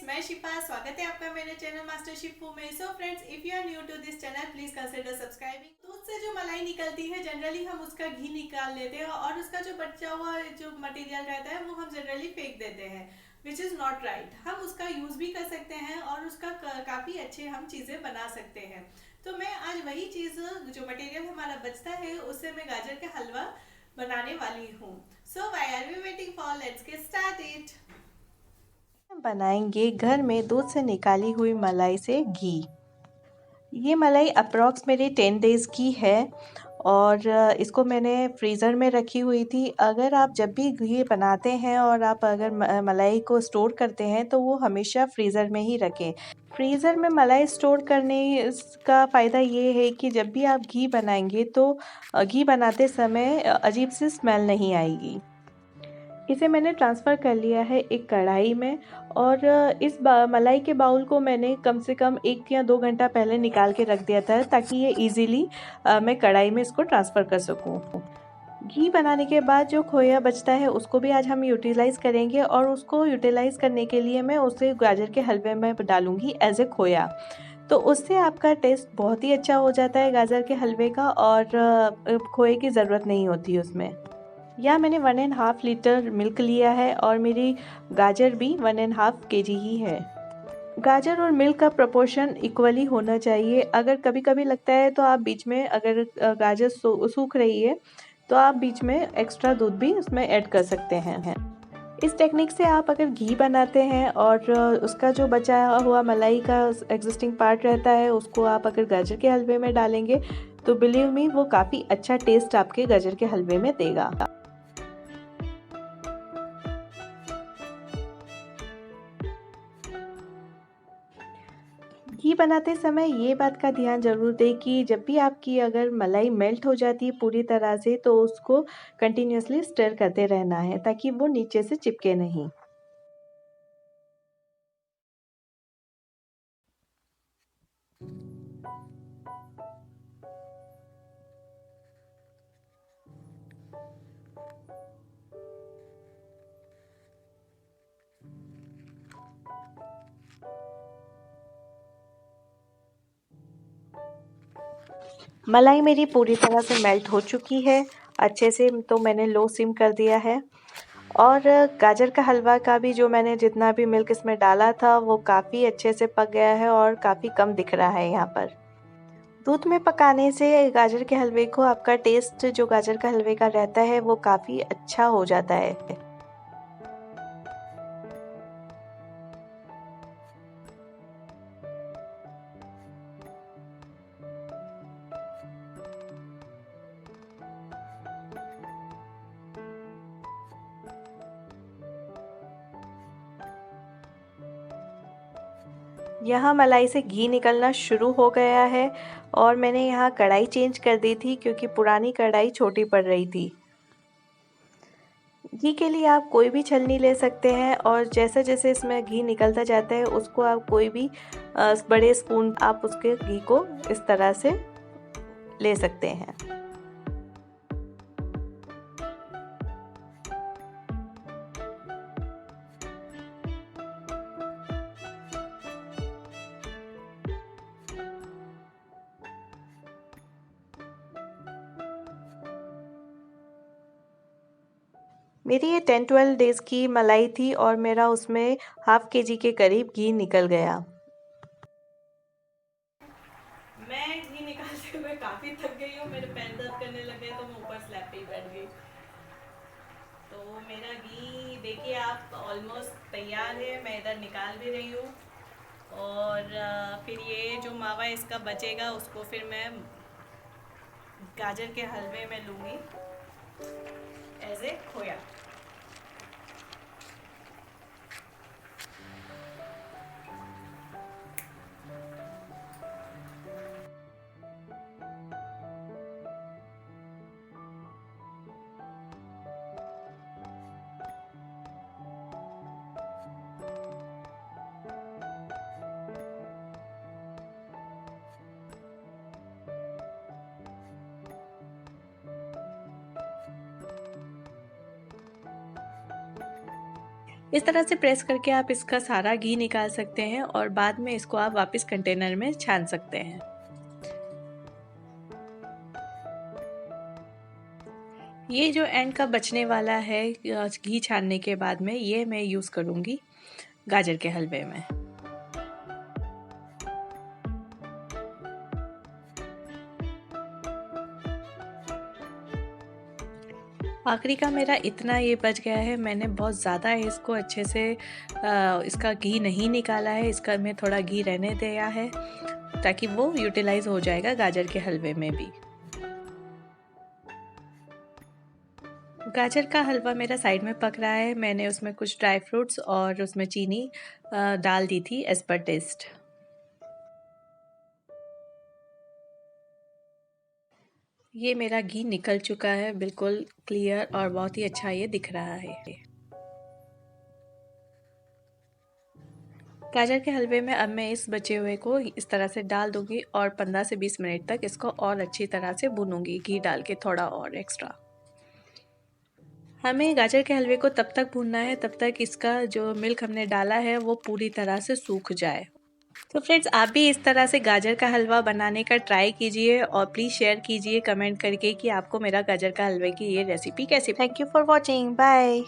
मैं शिफा। स्वागत है आपका मेरे चैनल मास्टर शिफू में। So friends, if you are new to this channel please consider subscribing. दूध से जो मलाई निकलती है जनरली हम उसका घी निकाल लेते हैं और उसका जो बचा हुआ जो मटेरियल रहता है वो हम जनरली फेंक देते हैं, विच इज़ नॉट राइट। हम उसका यूज़ भी कर सकते हैं और उसका काफ़ी अच्छे हम चीज़ें बना सकते हैं। तो मैं आज वही चीज़ जो मटेरियल हमारा बचता है उससे मैं गाजर का हलवा बनाने वाली हूँ। So why are we waiting for, let's get started. बनाएंगे घर में दूध से निकाली हुई मलाई से घी। ये मलाई अप्रॉक्स मेरी 10 डेज़ की है और इसको मैंने फ्रीज़र में रखी हुई थी। अगर आप जब भी घी बनाते हैं और आप अगर मलाई को स्टोर करते हैं तो वो हमेशा फ्रीज़र में ही रखें। फ्रीज़र में मलाई स्टोर करने का फ़ायदा ये है कि जब भी आप घी बनाएंगे तो घी बनाते समय अजीब सी स्मेल नहीं आएगी। इसे मैंने ट्रांसफ़र कर लिया है एक कढ़ाई में और इस मलाई के बाउल को मैंने कम से कम 1 या 2 घंटा पहले निकाल के रख दिया था ताकि ये ईज़िली मैं कढ़ाई में इसको ट्रांसफ़र कर सकूँ। घी बनाने के बाद जो खोया बचता है उसको भी आज हम यूटिलाइज़ करेंगे और उसको यूटिलाइज़ करने के लिए मैं उसे गाजर के हलवे में डालूँगी एज़ ए खोया। तो उससे आपका टेस्ट बहुत ही अच्छा हो जाता है गाजर के हलवे का और खोए की ज़रूरत नहीं होती उसमें। या मैंने 1 एंड हाफ लीटर मिल्क लिया है और मेरी गाजर भी 1 एंड हाफ केजी ही है। गाजर और मिल्क का प्रोपोर्शन इक्वली होना चाहिए। अगर कभी-कभी लगता है तो आप बीच में अगर गाजर सूख रही है तो आप बीच में एक्स्ट्रा दूध भी उसमें ऐड कर सकते हैं। इस टेक्निक से आप अगर घी बनाते हैं और उसका जो बचा हुआ मलाई का एग्जिस्टिंग पार्ट रहता है उसको आप अगर गाजर के हलवे में डालेंगे तो बिलीव मी वो काफ़ी अच्छा टेस्ट आपके गाजर के हलवे में देगा। घी बनाते समय ये बात का ध्यान ज़रूर दें कि जब भी आपकी अगर मलाई मेल्ट हो जाती है पूरी तरह से तो उसको कंटिन्यूअसली स्टर करते रहना है ताकि वो नीचे से चिपके नहीं। मलाई मेरी पूरी तरह से मेल्ट हो चुकी है अच्छे से, तो मैंने लो सिम कर दिया है और गाजर का हलवा का भी जो मैंने जितना भी मिल्क इसमें डाला था वो काफ़ी अच्छे से पक गया है और काफ़ी कम दिख रहा है यहाँ पर। दूध में पकाने से गाजर के हलवे को आपका टेस्ट जो गाजर का हलवे का रहता है वो काफ़ी अच्छा हो जाता है। यहाँ मलाई से घी निकलना शुरू हो गया है और मैंने यहाँ कढ़ाई चेंज कर दी थी क्योंकि पुरानी कढ़ाई छोटी पड़ रही थी। घी के लिए आप कोई भी छलनी ले सकते हैं और जैसे जैसे इसमें घी निकलता जाता है उसको आप कोई भी बड़े स्पून आप उसके घी को इस तरह से ले सकते हैं। मेरी ये 10-12 डेज़ की मलाई थी और मेरा उसमें हाफ केजी के करीब घी निकल गया। मैं घी निकालते हुए काफ़ी थक गई हूँ, मेरे पैर दर्द करने लगे तो मैं ऊपर स्लैब पे ही बैठ गई। तो मेरा घी देखिए आप ऑलमोस्ट तैयार है, मैं इधर निकाल भी रही हूँ। और फिर ये जो मावा इसका बचेगा उसको फिर मैं गाजर के हलवे में लूँगी एज ए खोया। इस तरह से प्रेस करके आप इसका सारा घी निकाल सकते हैं और बाद में इसको आप वापस कंटेनर में छान सकते हैं। ये जो एंड का बचने वाला है घी छानने के बाद में, ये मैं यूज़ करूँगी गाजर के हलवे में। आखिरी का मेरा इतना ये बच गया है। मैंने बहुत ज़्यादा इसको अच्छे से इसका घी नहीं निकाला है, इसका मैं थोड़ा घी रहने दिया है ताकि वो यूटिलाइज़ हो जाएगा गाजर के हलवे में भी। गाजर का हलवा मेरा साइड में पक रहा है। मैंने उसमें कुछ ड्राई फ्रूट्स और उसमें चीनी डाल दी थी एज़ पर टेस्ट। ये मेरा घी निकल चुका है, बिल्कुल क्लियर और बहुत ही अच्छा ये दिख रहा है। गाजर के हलवे में अब मैं इस बचे हुए को इस तरह से डाल दूंगी और 15 से 20 मिनट तक इसको और अच्छी तरह से भूनूंगी, घी डाल के थोड़ा और एक्स्ट्रा। हमें गाजर के हलवे को तब तक भूनना है तब तक इसका जो मिल्क हमने डाला है वो पूरी तरह से सूख जाए। तो फ्रेंड्स, आप भी इस तरह से गाजर का हलवा बनाने का ट्राई कीजिए और प्लीज़ शेयर कीजिए कमेंट करके कि आपको मेरा गाजर का हलवे की ये रेसिपी कैसी। Thank you for watching, bye.